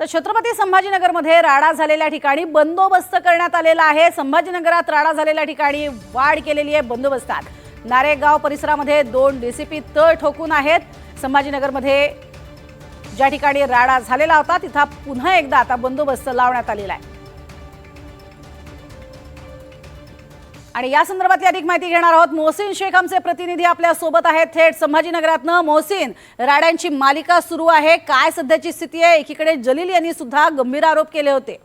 तर छत्रपती संभाजीनगरमध्ये राडा झालेल्या ठिकाणी बंदोबस्त करण्यात आलेला आहे। संभाजीनगरात राडा झालेल्या ठिकाणी वाढ केलेली आहे बंदोबस्तात। नारेगाव परिसरामध्ये 2 डीसीपी तळ ठोकून आहेत। संभाजीनगरमध्ये ज्या ठिकाणी राडा झालेला होता तिथे पुन्हा एकदा आता बंदोबस्त लावण्यात आलेला आहे। आणि या संदर्भातली अधिक माहिती घेणार आहोत। मोहसिन शेख आमचे प्रतिनिधी आपल्या सोबत आहेत थेट संभाजीनगरातनं। मोहसिन, राड्यांची मालिका सुरू आहे, काय सध्याची स्थिती आहे? एकीकडे जलील यांनी सुद्धा गंभीर आरोप केले होते।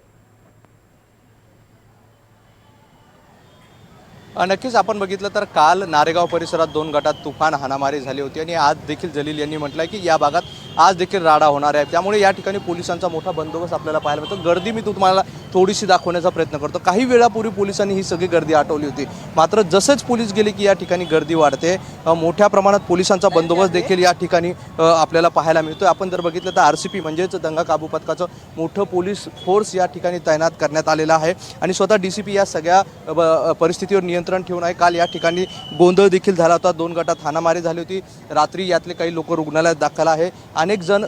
नक्कीच आपण बघितलं तर काल नारेगाव परिसरात 2 गटात तुफान हाणामारी झाली होती आणि आज देखील जलील यांनी म्हटलंय की या भागात आज देखील राडा होणार आहे। त्यामुळे या ठिकाणी पोलिसांचा मोठा बंदोबस्त आपल्याला पाहायला मिळतो। गर्दी मी तुम्हाला थोडीशी दाखवण्याचा प्रयत्न करतो। काही वेळापूर्वी पोलिसांनी ही सगळी गर्दी हटवली होती, मात्र जसंच पोलीस गेले की या ठिकाणी गर्दी वाढते। मोठ्या प्रमाणात पोलिसांचा बंदोबस्त देखील या ठिकाणी आपल्याला पाहायला मिळतो। आपण जर बघितलं तर आरसीपी म्हणजेच दंगा काबू पथकाचं मोठं पोलीस फोर्स या ठिकाणी तैनात करण्यात आलेला आहे आणि स्वतः डीसीपी या सगळ्या परिस्थितीवर नियंत्रण ठेवून आहे। काल या ठिकाणी गोंधळ देखील झाला होता, 2 गटात हाणामारी झाली होती। रात्री यातले काही लोक रुग्णालयात दाखल आहे, अनेक जण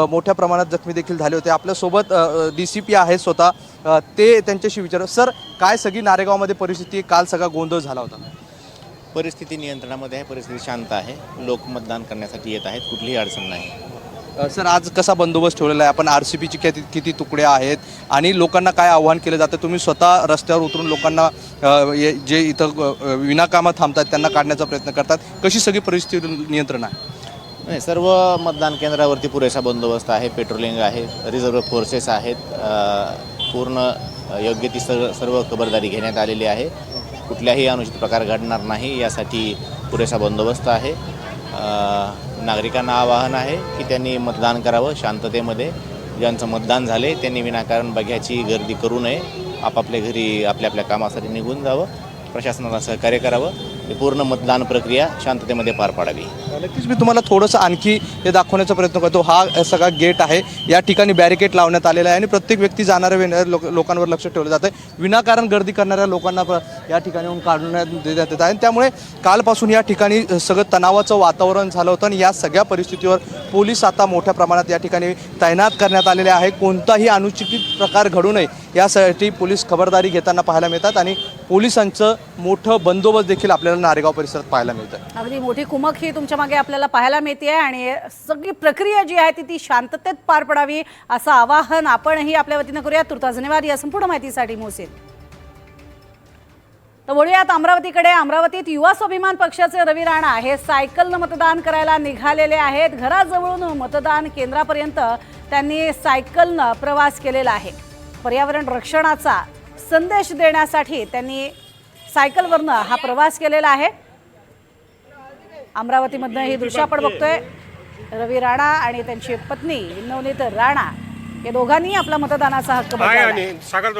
मोठ्या प्रमाणात जखमी देखील झाले होते। आपल्यासोबत डीसीपी आहे स्वतः, ते त्यांच्याशी विचारू। सर, काय सगळी नारेगावमध्ये परिस्थिती, काल सगळा गोंधळ झाला होता? परिस्थिती नियंत्रणामध्ये आहे, परिस्थिती शांत आहे, लोक मतदान करण्यासाठी येत आहेत, कुठलीही अडचण नाही। सर, आज कसा बंदोबस्त ठेवलेला आहे आपण? आरसीपीची किती तुकडे आहेत आणि लोकांना काय आव्हान केलं जातं? तुम्ही स्वतः रस्त्यावर उतरून लोकांना जे इथं विनाकामात थांबतात त्यांना काढण्याचा प्रयत्न करतात, कशी सगळी परिस्थिती नियंत्रण आहे? नाही, सर्व मतदान केंद्रावरती पुरेसा बंदोबस्त आहे, पेट्रोलिंग आहे, रिझर्व्ह फोर्सेस आहेत, पूर्ण योग्य ती सर्व खबरदारी घेण्यात आलेली आहे। कुठल्याही अनुचित प्रकार घडणार नाही यासाठी पुरेसा बंदोबस्त आहे। नागरिकांना आवाहन आहे की त्यांनी मतदान करावं शांततेमध्ये। ज्यांचं मतदान झाले त्यांनी विनाकारण बघ्याची गर्दी करू नये, आपापल्या घरी आपल्या आपल्या कामासाठी निघून जावं, प्रशासनाला सहकार्य करावं, ही पूर्ण मतदान प्रक्रिया शांततेमध्ये पार पाडावी। नक्कीच मी तुम्हाला थोडंसं आणखी हे दाखवण्याचा प्रयत्न करतो। हा सगळा गेट आहे, या ठिकाणी बॅरिकेड लावण्यात आलेला आहे आणि प्रत्येक व्यक्ती जाणाऱ्या लोकांवर लक्ष ठेवलं जातं आहे। विनाकारण गर्दी करणाऱ्या लोकांना या ठिकाणी येऊन काढण्यात देण्यात येत आहे। त्यामुळे कालपासून या ठिकाणी सगळं तणावाचं वातावरण झालं होतं आणि या सगळ्या परिस्थितीवर पोलीस आता मोठ्या प्रमाणात या ठिकाणी तैनात करण्यात आलेले आहे। कोणताही अनुचित प्रकार घडू नये यासाठी पोलीस खबरदारी घेताना पाहायला मिळतात आणि पोलिसांचं मोठं बंदोबस्त देखील आपल्याला नारेगाव परिसरात पाहायला मिळतं। अगदी मोठी कुमक ही तुमच्या मागे आपल्याला पाहायला मिळते आणि सगळी प्रक्रिया जी आहे ती शांततेत पार पडावी असं आवाहन आपणही आपल्या वतीनं करूया। तुर्तास धन्यवाद या संपूर्ण माहितीसाठी मोहसिन। तर वळूयात अमरावतीकडे। अमरावतीत युवा स्वाभिमान पक्षाचे रवी राणा हे सायकलनं मतदान करायला निघालेले आहेत। घराजवळून मतदान केंद्रापर्यंत त्यांनी सायकलनं प्रवास केलेला आहे। पर्यावरण रक्षणाचा संदेश देण्यासाठी त्यांनी सायकलवरनं हा प्रवास केलेला आहे। अमरावतीमधनं ही दृश्य आपण बघतोय। रवी राणा आणि त्यांची पत्नी नवनीत राणा या दोघांनी आपला मतदानाचा हक्क बजावला। सायकल